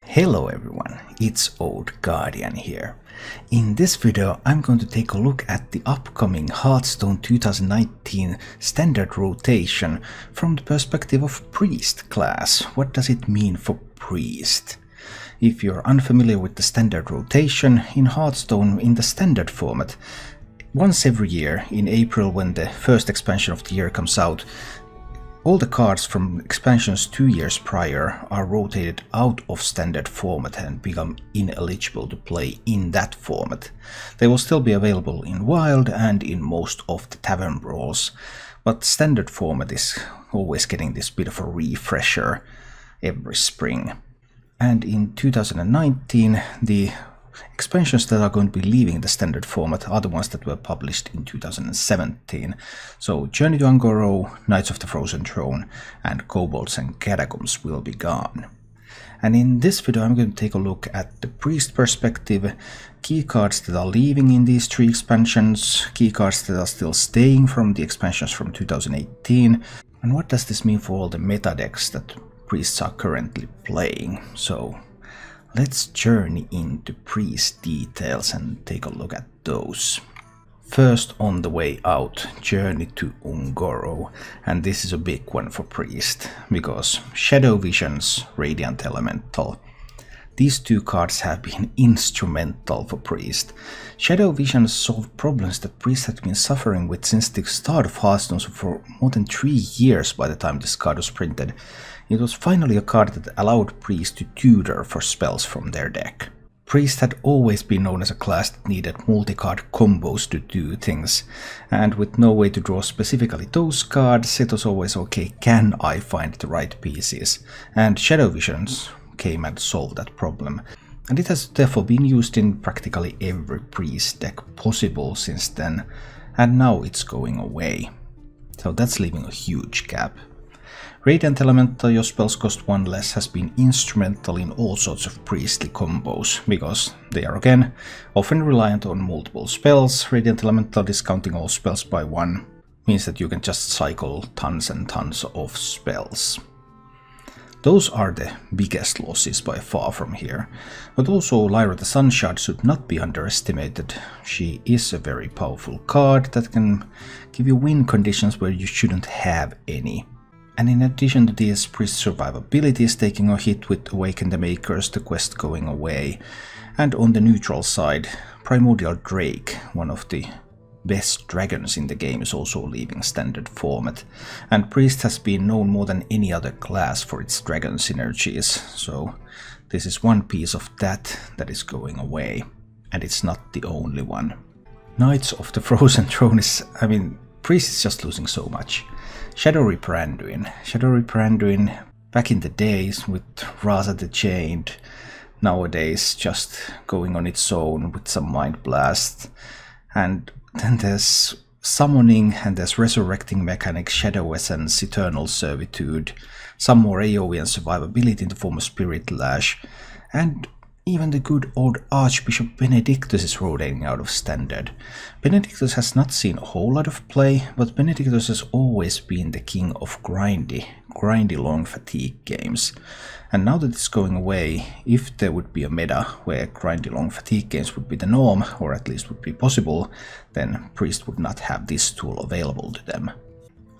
Hello everyone, it's Old Guardian here. In this video I'm going to take a look at the upcoming Hearthstone 2019 standard rotation from the perspective of Priest class. What does it mean for Priest? If you're unfamiliar with the standard rotation in Hearthstone in the standard format, once every year in April when the first expansion of the year comes out, all the cards from expansions 2 years prior are rotated out of standard format and become ineligible to play in that format. They will still be available in Wild and in most of the Tavern Brawls, but standard format is always getting this bit of a refresher every spring. And in 2019, the expansions that are going to be leaving the standard format are the ones that were published in 2017. So Journey to Un'Goro, Knights of the Frozen Throne and Kobolds and Catacombs will be gone. And in this video I'm going to take a look at the Priest perspective, key cards that are leaving in these 3 expansions, key cards that are still staying from the expansions from 2018, and what does this mean for all the meta decks that Priests are currently playing. So let's journey into Priest details and take a look at those. First, on the way out, Journey to Un'Goro, and this is a big one for Priest, because Shadow Visions, Radiant Elemental. These 2 cards have been instrumental for Priest. Shadow Visions solved problems that Priest had been suffering with since the start of Hearthstone, so for more than 3 years by the time this card was printed. It was finally a card that allowed Priest to tutor for spells from their deck. Priest had always been known as a class that needed multi-card combos to do things, and with no way to draw specifically those cards, it was always okay, can I find the right pieces? And Shadow Visions came and solved that problem. And it has therefore been used in practically every Priest deck possible since then, and now it's going away. So that's leaving a huge gap. Radiant Elemental, your spells cost 1 less, has been instrumental in all sorts of priestly combos, because they are again often reliant on multiple spells. Radiant Elemental discounting all spells by 1 means that you can just cycle tons and tons of spells. Those are the biggest losses by far from here, but also Lyra the Sunshard should not be underestimated. She is a very powerful card that can give you win conditions where you shouldn't have any. And in addition to this, Priest survivability is taking a hit with Awaken the Makers, the quest going away. And on the neutral side, Primordial Drake, one of the best dragons in the game, is also leaving standard format. And Priest has been known more than any other class for its dragon synergies, so this is one piece of that is going away. And it's not the only one. Knights of the Frozen Throne is, Priest is just losing so much. Shadow Reaper Anduin, back in the days with Raza the Chained, nowadays just going on its own with some Mind Blast. And then there's Summoning and there's Resurrecting mechanics, Shadow Essence, Eternal Servitude, some more AoE and survivability in the form of Spirit Lash, and even the good old Archbishop Benedictus is rotating out of standard. Benedictus has not seen a whole lot of play, but Benedictus has always been the king of grindy long fatigue games. And now that it's going away, if there would be a meta where grindy long fatigue games would be the norm, or at least would be possible, then Priest would not have this tool available to them.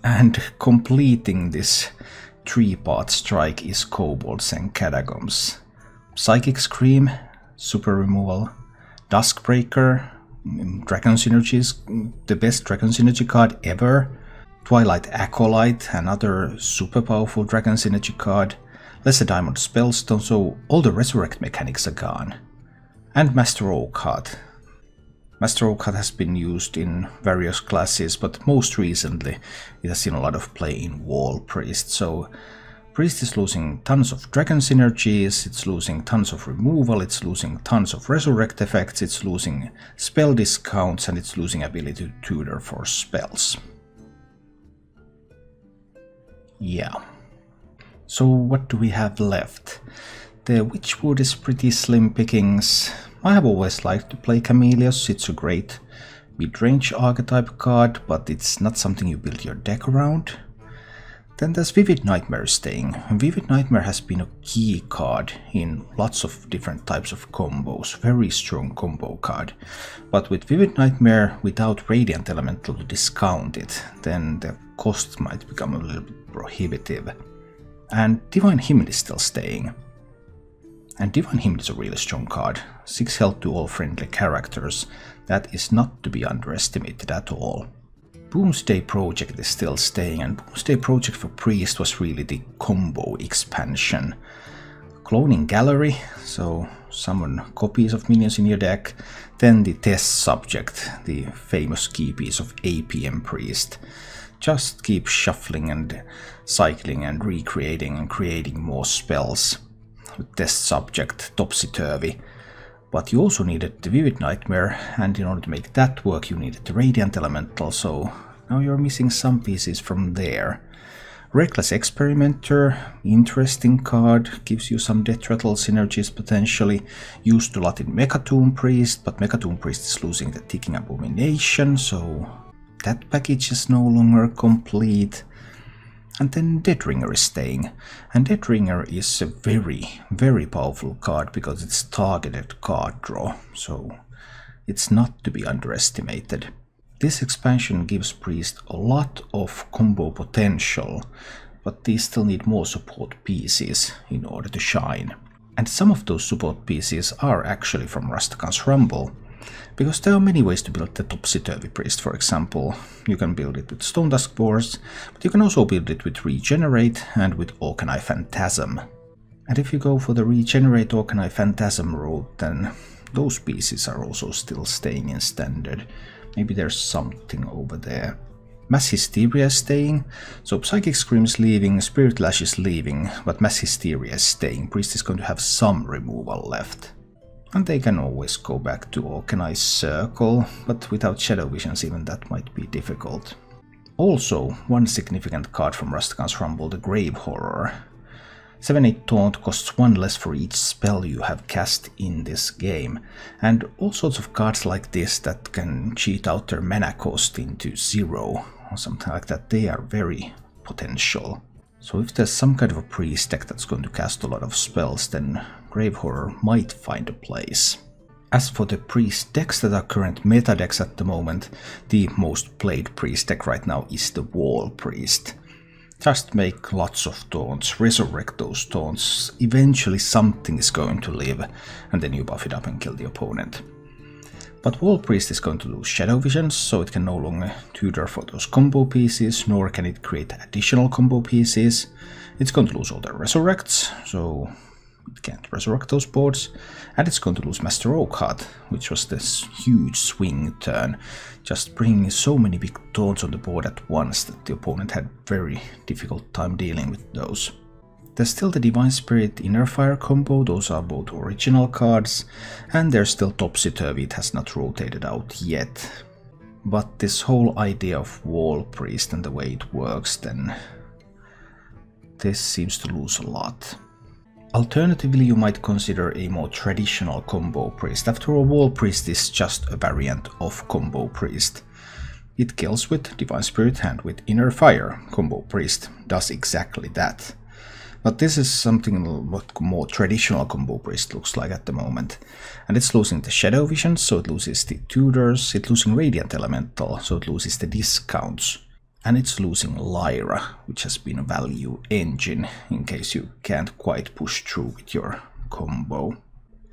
And completing this 3-part strike is Kobolds and Catacombs. Psychic Scream, Super Removal, Duskbreaker, Dragon Synergies, the best Dragon Synergy card ever, Twilight Acolyte, another super powerful Dragon Synergy card, Lesser Diamond Spellstone, so all the Resurrect mechanics are gone. And Master Oakheart. Master Oakheart has been used in various classes, but most recently it has seen a lot of play in Wall Priest, so Priest is losing tons of Dragon Synergies, it's losing tons of removal, it's losing tons of Resurrect effects, it's losing spell discounts, and it's losing ability to tutor for spells. Yeah. So what do we have left? The Witchwood is pretty slim pickings. I have always liked to play Camellios, it's a great mid-range archetype card, but it's not something you build your deck around. Then there's Vivid Nightmare staying. Vivid Nightmare has been a key card in lots of different types of combos, very strong combo card. But with Vivid Nightmare without Radiant Elemental to discount it, then the cost might become a little bit prohibitive. And Divine Hymn is still staying. And Divine Hymn is a really strong card. 6 health to all friendly characters. That is not to be underestimated at all. Boomsday Project is still staying, and Boomsday Project for Priest was really the combo expansion. Cloning Gallery, so summon copies of minions in your deck. Then the Test Subject, the famous key piece of APM Priest. Just keep shuffling and cycling and recreating and creating more spells. With Test Subject, topsy-turvy. But you also needed the Vivid Nightmare, and in order to make that work you needed the Radiant Elemental, so now you're missing some pieces from there. Reckless Experimenter, interesting card, gives you some Death Rattle synergies potentially. Used a lot in Mechatoon Priest, but Mechatoon Priest is losing the Ticking Abomination, so that package is no longer complete. And then Deadringer is staying, and Deadringer is a very, very powerful card because it's targeted card draw, so it's not to be underestimated. This expansion gives Priest a lot of combo potential, but they still need more support pieces in order to shine. And some of those support pieces are actually from Rastakhan's Rumble, because there are many ways to build the Topsy-Turvy Priest, for example. You can build it with Stone Dusk Boars, but you can also build it with Regenerate and with Orkney Phantasm. And if you go for the Regenerate Orkney Phantasm route, then those pieces are also still staying in Standard. Maybe there's something over there. Mass Hysteria is staying, so Psychic Scream is leaving, Spirit Lash is leaving, but Mass Hysteria is staying. Priest is going to have some removal left. And they can always go back to Orkney's Circle, but without Shadow Visions even that might be difficult. Also, one significant card from Rastakhan's Rumble, the Grave Horror. 7/8 Taunt costs 1 less for each spell you have cast in this game, and all sorts of cards like this that can cheat out their mana cost into 0 or something like that, they are very potential. So if there's some kind of a priest deck that's going to cast a lot of spells, then Grave Horror might find a place. As for the priest decks that are current meta decks at the moment, the most played priest deck right now is the Wall Priest. Just make lots of taunts, resurrect those taunts, eventually something is going to live, and then you buff it up and kill the opponent. But Wall Priest is going to lose Shadow Visions, so it can no longer tutor for those combo pieces, nor can it create additional combo pieces. It's going to lose all the resurrects, so it can't resurrect those boards, and it's going to lose Master Oakheart, which was this huge swing turn, just bringing so many big taunts on the board at once that the opponent had very difficult time dealing with those. There's still the Divine Spirit Inner Fire combo, those are both original cards, and there's still Topsy-Turvy, it has not rotated out yet. But this whole idea of Wall Priest and the way it works, then this seems to lose a lot. Alternatively, you might consider a more traditional combo priest. After all, Wall Priest is just a variant of combo priest. It kills with Divine Spirit and with Inner Fire. Combo priest does exactly that. But this is something what more traditional combo priest looks like at the moment. And it's losing the Shadow Visions, so it loses the tutors, it's losing Radiant Elemental, so it loses the discounts. And it's losing Lyra, which has been a value engine, in case you can't quite push through with your combo.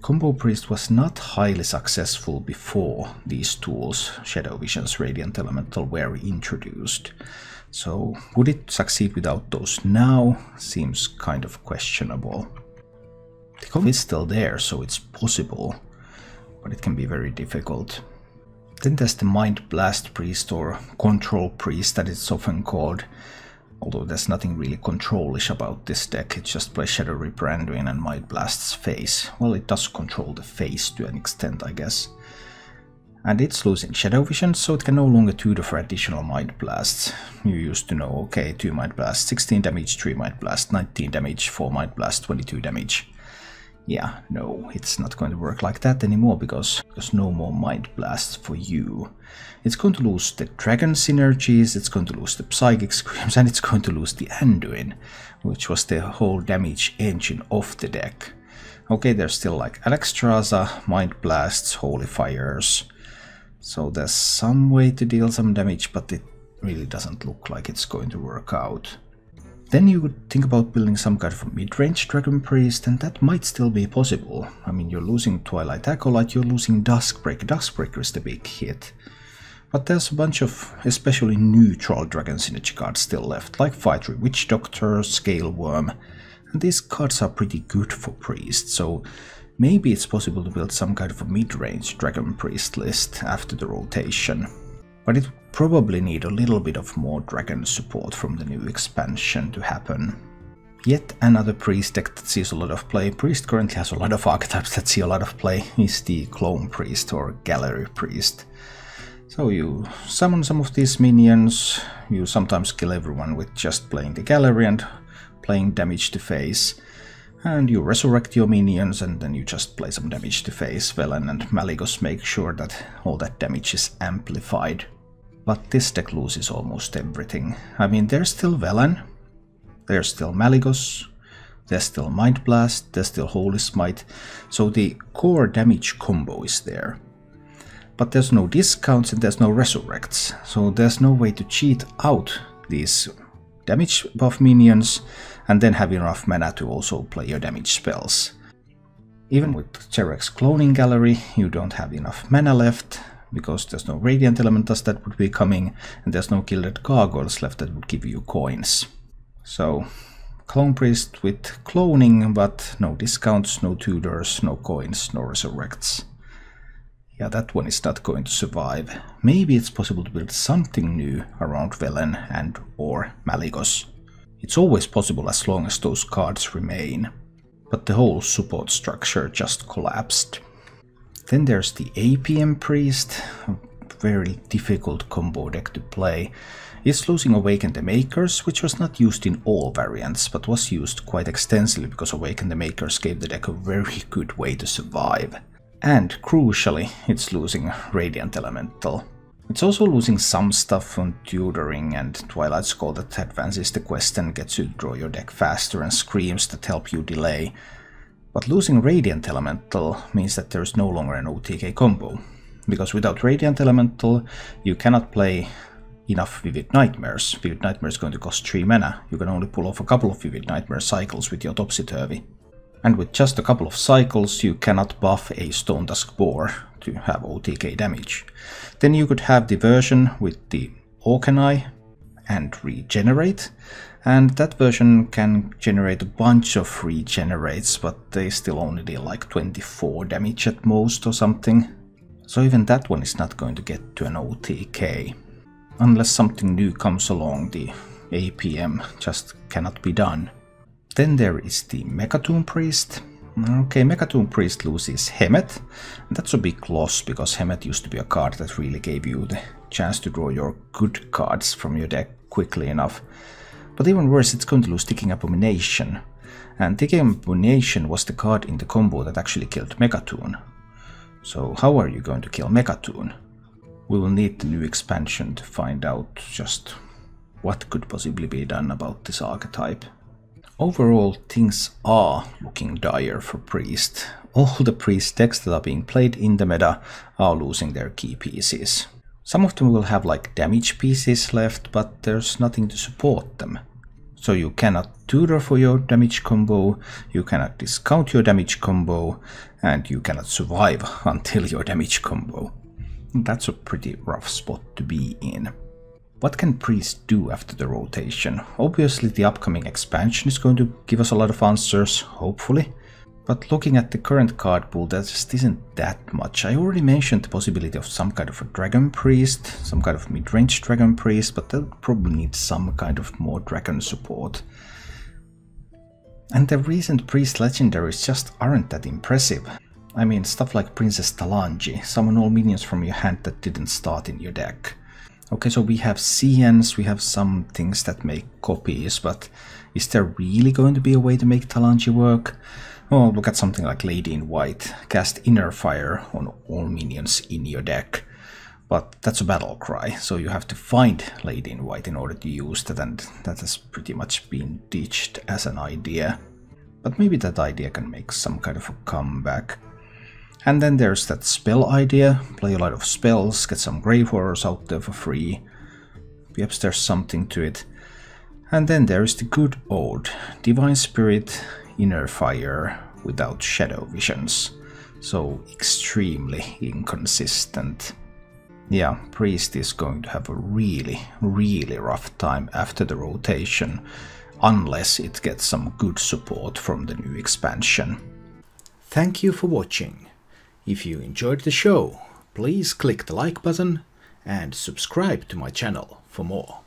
Combo Priest was not highly successful before these tools, Shadow Visions, Radiant Elemental, were introduced. So would it succeed without those now? Seems kind of questionable. The combo is still there, so it's possible, but it can be very difficult. Then there's the Mind Blast Priest, or Control Priest that it's often called. Although there's nothing really control-ish about this deck, it just plays Shadow Reaper Anduin and Mind Blast's face. Well, it does control the face to an extent, I guess. And it's losing Shadow Vision, so it can no longer tutor for additional Mind Blasts. You used to know, okay, 2 Mind Blasts, 16 damage, 3 Mind Blast, 19 damage, 4 Mind Blast, 22 damage. Yeah, no, it's not going to work like that anymore because no more Mind Blasts for you. It's going to lose the Dragon synergies, it's going to lose the Psychic Screams, and it's going to lose the Anduin, which was the whole damage engine of the deck. Okay, there's still like Alexstrasza, Mind Blasts, Holy Fires. So there's some way to deal some damage, but it really doesn't look like it's going to work out. Then you could think about building some kind of a mid-range Dragon Priest, and that might still be possible. I mean, you're losing Twilight Acolyte, you're losing Duskbreaker. Duskbreaker is the big hit. But there's a bunch of especially neutral Dragon Synergy cards still left, like Fightry Witch Doctor, Scaleworm, and these cards are pretty good for Priest, so maybe it's possible to build some kind of a mid-range Dragon Priest list after the rotation. But it would probably need a little bit of more Dragon support from the new expansion to happen. Yet another Priest deck that sees a lot of play. Priest currently has a lot of archetypes that see a lot of play, is the Clone Priest or Gallery Priest. So you summon some of these minions, you sometimes kill everyone with just playing the Gallery and playing damage to face, and you resurrect your minions and then you just play some damage to face. Velen and Malygos make sure that all that damage is amplified. But this deck loses almost everything. I mean, there's still Velen, there's still Malygos, there's still Mind Blast, there's still Holy Smite, so the core damage combo is there. But there's no discounts and there's no resurrects, so there's no way to cheat out these damage buff minions and then have enough mana to also play your damage spells. Even with Cherek's Cloning Gallery, you don't have enough mana left, because there's no Radiant Elementals that would be coming, and there's no Gilded Gargoyles left that would give you coins. So, Clone Priest with cloning, but no discounts, no tutors, no coins, no resurrects. Yeah, that one is not going to survive. Maybe it's possible to build something new around Velen and or Malygos. It's always possible as long as those cards remain. But the whole support structure just collapsed. Then there's the APM Priest, a very difficult combo deck to play. It's losing Awaken the Makers, which was not used in all variants, but was used quite extensively because Awaken the Makers gave the deck a very good way to survive. And crucially, it's losing Radiant Elemental. It's also losing some stuff on tutoring and Twilight Skull that advances the quest and gets you to draw your deck faster, and Screams that help you delay. But losing Radiant Elemental means that there is no longer an OTK combo, because without Radiant Elemental you cannot play enough Vivid Nightmares. Vivid Nightmare is going to cost 3 mana, you can only pull off a couple of Vivid Nightmare cycles with your Topsy-Turvy. And with just a couple of cycles you cannot buff a Stone Dusk Boar to have OTK damage. Then you could have the version with the Orkanai and Regenerate, and that version can generate a bunch of regenerates, but they still only deal like 24 damage at most or something. So even that one is not going to get to an OTK. Unless something new comes along, the APM just cannot be done. Then there is the Mechatoon Priest. Okay, Mechatoon Priest loses Hemet. That's a big loss, because Hemet used to be a card that really gave you the chance to draw your good cards from your deck quickly enough. But even worse, it's going to lose Ticking Abomination. And Ticking Abomination was the card in the combo that actually killed Mechatoon. So how are you going to kill Mechatoon? We will need the new expansion to find out just what could possibly be done about this archetype. Overall, things are looking dire for Priest. All the Priest decks that are being played in the meta are losing their key pieces. Some of them will have like damage pieces left, but there's nothing to support them. So you cannot tutor for your damage combo, you cannot discount your damage combo, and you cannot survive until your damage combo. That's a pretty rough spot to be in. What can Priest do after the rotation? Obviously the upcoming expansion is going to give us a lot of answers, hopefully. But looking at the current card pool, there just isn't that much. I already mentioned the possibility of some kind of a Dragon Priest, some kind of mid-range Dragon Priest, but they'll probably need some kind of more Dragon support. And the recent Priest legendaries just aren't that impressive. I mean, stuff like Princess Talanji, summon all minions from your hand that didn't start in your deck. Okay, so we have CNs, we have some things that make copies, but is there really going to be a way to make Talanji work? Well, look at something like Lady in White. Cast Inner Fire on all minions in your deck. But that's a battle cry, so you have to find Lady in White in order to use that, and that has pretty much been ditched as an idea. But maybe that idea can make some kind of a comeback. And then there's that spell idea. Play a lot of spells, get some Grave Horrors out there for free. Perhaps there's something to it. And then there's the good old Divine Spirit, Inner Fire without Shadow Visions. So extremely inconsistent. Yeah, Priest is going to have a really rough time after the rotation, unless it gets some good support from the new expansion. Thank you for watching. If you enjoyed the show, please click the like button and subscribe to my channel for more.